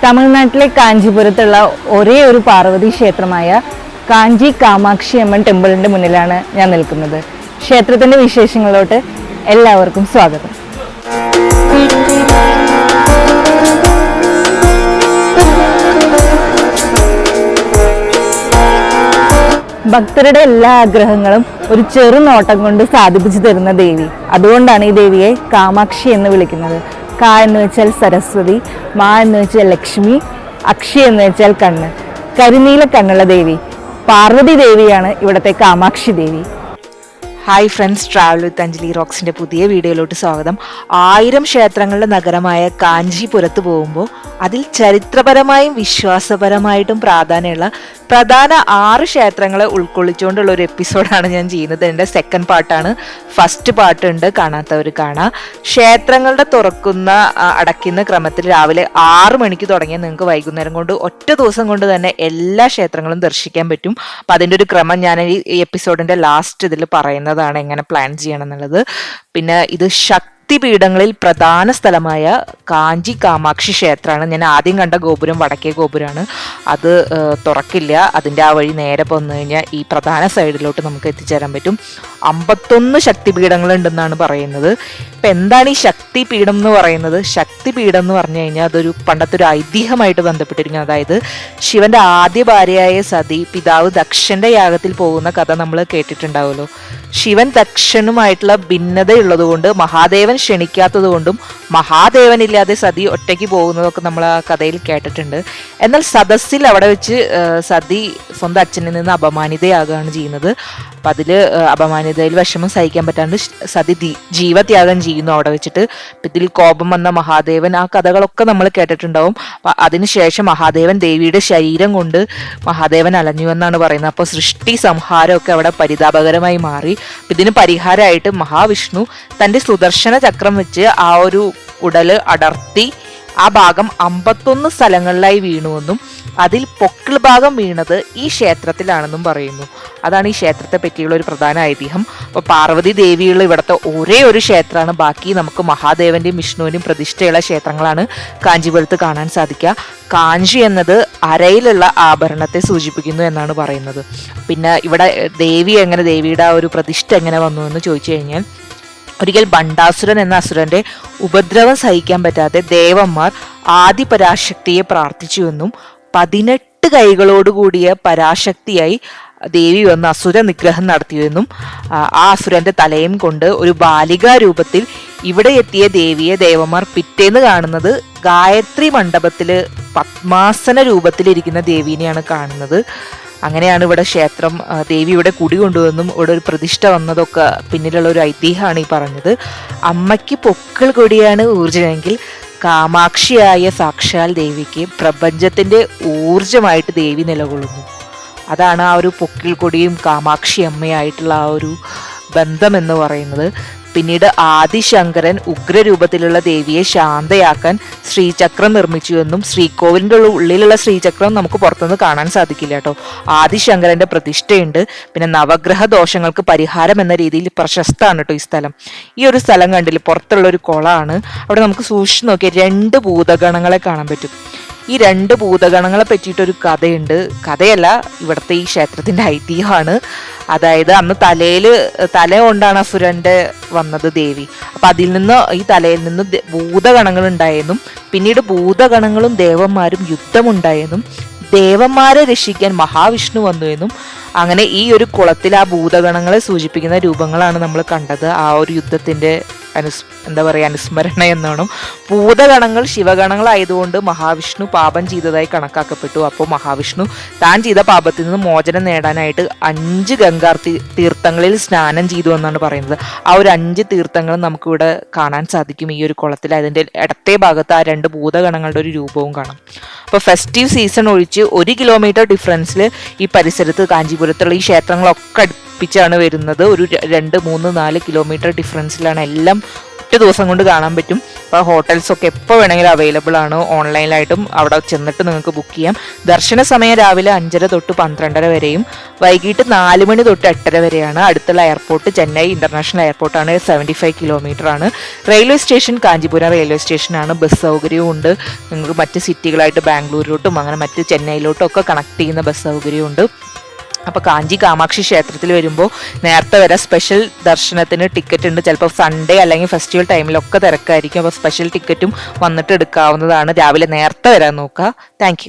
തമിഴ്നാട്ടിലെ കാഞ്ചീപുരത്തുള്ള ഒരേ ഒരു പാർവതി ക്ഷേത്രമായ കാഞ്ചി കാമാക്ഷി അമ്മൻ ടെമ്പിളിൻ്റെ മുന്നിലാണ് ഞാൻ നിൽക്കുന്നത്. ക്ഷേത്രത്തിൻ്റെ വിശേഷങ്ങളിലോട്ട് എല്ലാവർക്കും സ്വാഗതം. ഭക്തരുടെ എല്ലാ ആഗ്രഹങ്ങളും ഒരു ചെറു നോട്ടം കൊണ്ട് സാധിപ്പിച്ചു തരുന്ന ദേവി. അതുകൊണ്ടാണ് ഈ ദേവിയെ കാമാക്ഷി എന്ന് വിളിക്കുന്നത്. കാ എന്ന് വെച്ചാൽ സരസ്വതി, മാ എന്ന് വെച്ചാൽ ലക്ഷ്മി, അക്ഷി എന്ന് വെച്ചാൽ കണ്ണ്. കരിനീല കണ്ണുള്ള ദേവി പാർവതി ദേവിയാണ് ഇവിടുത്തെ Kamakshi Devi. Hi friends, travel with Anjali റോക്സിൻ്റെ പുതിയ വീഡിയോയിലോട്ട് സ്വാഗതം. 1000 ക്ഷേത്രങ്ങളുടെ നഗരമായ കാഞ്ചീപുരത്ത് പോകുമ്പോൾ അതിൽ ചരിത്രപരമായും വിശ്വാസപരമായിട്ടും പ്രാധാന്യമുള്ള പ്രധാന 6 ക്ഷേത്രങ്ങളെ ഉൾക്കൊള്ളിച്ചുകൊണ്ടുള്ള ഒരു എപ്പിസോഡാണ് ഞാൻ ചെയ്യുന്നത്. എൻ്റെ സെക്കൻഡ് പാർട്ടാണ്. ഫസ്റ്റ് പാർട്ട് ഉണ്ട്, കാണാത്തവർ കാണാം. ക്ഷേത്രങ്ങളുടെ അടയ്ക്കുന്ന ക്രമത്തിൽ രാവിലെ 6 മണിക്ക് തുടങ്ങിയാൽ നിങ്ങൾക്ക് വൈകുന്നേരം കൊണ്ട് ഒറ്റ ദിവസം കൊണ്ട് തന്നെ എല്ലാ ക്ഷേത്രങ്ങളും ദർശിക്കാൻ പറ്റും. അപ്പം അതിൻ്റെ ഒരു ക്രമം ഞാൻ ഈ എപ്പിസോഡിൻ്റെ ലാസ്റ്റ് ഇതിൽ പറയുന്നതാണ്, എങ്ങനെ പ്ലാൻ ചെയ്യണം എന്നുള്ളത്. പിന്നെ ഇത് ശക്തിപീഠങ്ങളിൽ പ്രധാന സ്ഥലമായ കാഞ്ചി കാമാക്ഷി ക്ഷേത്രമാണ്. ഞാൻ ആദ്യം കണ്ട ഗോപുരം വടക്കേ ഗോപുരമാണ്. അത് തുറക്കില്ല. അതിൻ്റെ ആ വഴി നേരെ പോന്നു കഴിഞ്ഞാൽ ഈ പ്രധാന സൈഡിലോട്ട് നമുക്ക് എത്തിച്ചേരാൻ പറ്റും. 51 ശക്തിപീഠങ്ങളുണ്ടെന്നാണ് പറയുന്നത്. ഇപ്പം എന്താണ് ഈ ശക്തിപീഠം എന്ന് പറയുന്നത്? ശക്തിപീഠം എന്ന് പറഞ്ഞു കഴിഞ്ഞാൽ അതൊരു പണ്ടത്തെ ഒരു ഐതിഹ്യമായിട്ട് ബന്ധപ്പെട്ടിരിക്കുന്നു. അതായത് ശിവന്റെ ആദ്യ ഭാര്യയായ സതി പിതാവ് ദക്ഷന്റെ യാഗത്തിൽ പോകുന്ന കഥ നമ്മൾ കേട്ടിട്ടുണ്ടാവുമല്ലോ. ശിവൻ ദക്ഷനുമായിട്ടുള്ള ഭിന്നതയുള്ളത് കൊണ്ട് മഹാദേവൻ ക്ഷണിക്കാത്തത് കൊണ്ടും മഹാദേവനില്ലാതെ സതി ഒറ്റയ്ക്ക് പോകുന്നതൊക്കെ നമ്മൾ ആ കഥയിൽ കേട്ടിട്ടുണ്ട്. എന്നാൽ സദസ്സിൽ അവിടെ വെച്ച് സതി സ്വന്തം അച്ഛനിൽ നിന്ന് അപമാനിതയാകുകയാണ് ചെയ്യുന്നത്. അപ്പം അതിൽ അപമാനിതയിൽ വിഷമം സഹിക്കാൻ പറ്റാണ്ട് സതി ജീവത്യാഗം ചെയ്യുന്നു അവിടെ വെച്ചിട്ട്. ഇതിൽ കോപം വന്ന മഹാദേവൻ, ആ കഥകളൊക്കെ നമ്മൾ കേട്ടിട്ടുണ്ടാവും. അതിനുശേഷം മഹാദേവൻ ദേവിയുടെ ശരീരം കൊണ്ട് മഹാദേവൻ അലഞ്ഞു എന്നാണ് പറയുന്നത്. അപ്പോൾ സൃഷ്ടി സംഹാരമൊക്കെ അവിടെ പരിതാപകരമായി മാറി. ഇതിന് പരിഹാരമായിട്ട് മഹാവിഷ്ണു തൻ്റെ സുദർശന ചക്രം വെച്ച് ആ ഒരു ഉടല് അടർത്തി ആ ഭാഗം 51 സ്ഥലങ്ങളിലായി വീണുവെന്നും അതിൽ പൊക്കിൾ ഭാഗം വീണത് ഈ ക്ഷേത്രത്തിലാണെന്നും പറയുന്നു. അതാണ് ഈ ക്ഷേത്രത്തെ പറ്റിയുള്ള ഒരു പ്രധാന ഐതിഹ്യം. അപ്പോൾ പാർവതി ദേവിയുള്ള ഇവിടുത്തെ ഒരേ ഒരു ക്ഷേത്രമാണ്. ബാക്കി നമുക്ക് മഹാദേവന്റെയും വിഷ്ണുവിന്റെയും പ്രതിഷ്ഠയുള്ള ക്ഷേത്രങ്ങളാണ് കാഞ്ചീപുരത്ത് കാണാൻ സാധിക്കുക. കാഞ്ചി എന്നത് അരയിലുള്ള ആഭരണത്തെ സൂചിപ്പിക്കുന്നു എന്നാണ് പറയുന്നത്. പിന്നെ ഇവിടെ ദേവിയുടെ ആ ഒരു പ്രതിഷ്ഠ എങ്ങനെ വന്നു എന്ന് ചോദിച്ചു കഴിഞ്ഞാൽ, ഒരിക്കൽ ഭണ്ഡാസുരൻ എന്ന അസുരന്റെ ഉപദ്രവം സഹിക്കാൻ പറ്റാതെ ദേവന്മാർ ആദിപരാശക്തിയെ പ്രാർത്ഥിച്ചുവെന്നും 18 കൈകളോടുകൂടിയ പരാശക്തിയായി ദേവി വന്ന് അസുര നിഗ്രഹം നടത്തിയെന്നും ആ അസുരന്റെ തലയും കൊണ്ട് ഒരു ബാലികാ രൂപത്തിൽ ഇവിടെ എത്തിയ ദേവിയെ ദേവന്മാർ പിറ്റേന്ന് കാണുന്നത് ഗായത്രി മണ്ഡപത്തില് പത്മാസന രൂപത്തിലിരിക്കുന്ന ദേവീനെയാണ് കാണുന്നത്. അങ്ങനെയാണ് ഇവിടെ ക്ഷേത്രം, ദേവി ഇവിടെ കുടി കൊണ്ടുവന്നും ഇവിടെ ഒരു പ്രതിഷ്ഠ വന്നതൊക്കെ പിന്നിലുള്ള ഒരു ഐതിഹ്യമാണ് ഈ പറഞ്ഞത്. അമ്മയ്ക്ക് പൊക്കിൾ കൊടിയാണ് ഊർജമെങ്കിൽ കാമാക്ഷിയായ സാക്ഷാൽ ദേവിക്ക് പ്രപഞ്ചത്തിന്റെ ഊർജമായിട്ട് ദേവി നിലകൊള്ളുന്നു. അതാണ് ആ ഒരു പൊക്കിൾ കൊടിയും കാമാക്ഷി അമ്മയായിട്ടുള്ള ആ ഒരു ബന്ധം എന്ന് പറയുന്നത്. പിന്നീട് ആദിശങ്കരൻ ഉഗ്രരൂപത്തിലുള്ള ദേവിയെ ശാന്തയാക്കാൻ ശ്രീചക്രം നിർമ്മിച്ചുവെന്നും ശ്രീകോവിലിൻ്റെ ഉള്ളിലുള്ള ശ്രീചക്രം നമുക്ക് പുറത്തുനിന്ന് കാണാൻ സാധിക്കില്ല കേട്ടോ. ആദിശങ്കരന്റെ പ്രതിഷ്ഠയുണ്ട്. പിന്നെ നവഗ്രഹ ദോഷങ്ങൾക്ക് പരിഹാരം എന്ന രീതിയിൽ പ്രശസ്തമാണ് കേട്ടോ ഈ സ്ഥലം. ഈ ഒരു സ്ഥലം കണ്ടില്ല, പുറത്തുള്ള ഒരു കുളമാണ്. അവിടെ നമുക്ക് സൂക്ഷിച്ച് നോക്കിയാൽ 2 ഭൂതഗണങ്ങളെ കാണാൻ പറ്റും. ഈ 2 ഭൂതഗണങ്ങളെ പറ്റിയിട്ടൊരു കഥയുണ്ട്. കഥയല്ല, ഇവിടുത്തെ ഈ ക്ഷേത്രത്തിന്റെ ഐതിഹ്യമാണ്. അതായത് അന്ന് തല കൊണ്ടാണ് അസുരന്റെ വന്നത് ദേവി. അപ്പൊ ഈ തലയിൽ നിന്ന് ഭൂതഗണങ്ങൾ ഉണ്ടായെന്നും പിന്നീട് ഭൂതഗണങ്ങളും ദേവന്മാരും യുദ്ധമുണ്ടായെന്നും ദേവന്മാരെ രക്ഷിക്കാൻ മഹാവിഷ്ണു വന്നു എന്നും അങ്ങനെ ഈ ഒരു കുളത്തിൽ ആ ഭൂതഗണങ്ങളെ സൂചിപ്പിക്കുന്ന രൂപങ്ങളാണ് നമ്മൾ കണ്ടത്. ആ ഒരു യുദ്ധത്തിന്റെ അനുസ്മരണ എന്നോണം. ഭൂതഗണങ്ങൾ ശിവഗണങ്ങളായതുകൊണ്ട് മഹാവിഷ്ണു പാപം ചെയ്തതായി കണക്കാക്കപ്പെട്ടു. അപ്പോൾ മഹാവിഷ്ണു താൻ ചെയ്ത പാപത്തിൽ നിന്ന് മോചനം നേടാനായിട്ട് 5 ഗംഗാ തീർത്ഥങ്ങളിൽ സ്നാനം ചെയ്തു എന്നാണ് പറയുന്നത്. ആ ഒരു 5 തീർത്ഥങ്ങളും നമുക്കിവിടെ കാണാൻ സാധിക്കും ഈ ഒരു കുളത്തിൽ. അതിൻ്റെ ഇടത്തെ ഭാഗത്ത് ആ 2 ഭൂതഗണങ്ങളുടെ ഒരു രൂപവും കാണാം. അപ്പോൾ ഫെസ്റ്റീവ് സീസൺ ഒഴിച്ച് 1 കിലോമീറ്റർ ഡിഫറൻസിൽ ഈ പരിസരത്ത് കാഞ്ചീപുരത്തുള്ള ഈ ക്ഷേത്രങ്ങളൊക്കെ ാണ് വരുന്നത്. ഒരു 2, 3, 4 കിലോമീറ്റർ ഡിഫറൻസിലാണ് എല്ലാം ഒറ്റ ദിവസം കൊണ്ട് കാണാൻ പറ്റും. അപ്പോൾ ഹോട്ടൽസൊക്കെ എപ്പോൾ വേണമെങ്കിലും അവൈലബിൾ ആണ്. ഓൺലൈനിലായിട്ടും അവിടെ ചെന്നിട്ട് നിങ്ങൾക്ക് ബുക്ക് ചെയ്യാം. ദർശന സമയം രാവിലെ 5:30 തൊട്ട് 12:30 വരെയും വൈകിട്ട് 4 മണി തൊട്ട് 8:30 വരെയാണ്. അടുത്തുള്ള എയർപോർട്ട് ചെന്നൈ ഇന്റർനാഷണൽ എയർപോർട്ടാണ്. 75 കിലോമീറ്റർ ആണ്. റെയിൽവേ സ്റ്റേഷൻ കാഞ്ചീപുരം റെയിൽവേ സ്റ്റേഷനാണ്. ബസ് സൗകര്യവും ഉണ്ട്. നിങ്ങൾക്ക് മറ്റ് സിറ്റികളായിട്ട് ബാംഗ്ലൂരിലോട്ടും അങ്ങനെ മറ്റ് ചെന്നൈയിലോട്ടും ഒക്കെ കണക്ട് ചെയ്യുന്ന ബസ് സൗകര്യവും ഉണ്ട്. അപ്പോൾ കാഞ്ചി കാമാക്ഷി ക്ഷേത്രത്തിൽ വരുമ്പോൾ നേരത്തെ വരെ സ്പെഷ്യൽ ദർശനത്തിന് ടിക്കറ്റ് ഉണ്ട്. ചിലപ്പോൾ സൺഡേ അല്ലെങ്കിൽ ഫെസ്റ്റിവൽ ടൈമിലൊക്കെ തിരക്കായിരിക്കും. അപ്പോൾ സ്പെഷ്യൽ ടിക്കറ്റും വന്നിട്ട് എടുക്കാവുന്നതാണ്. രാവിലെ നേരത്തെ വരാൻ നോക്കുക. താങ്ക്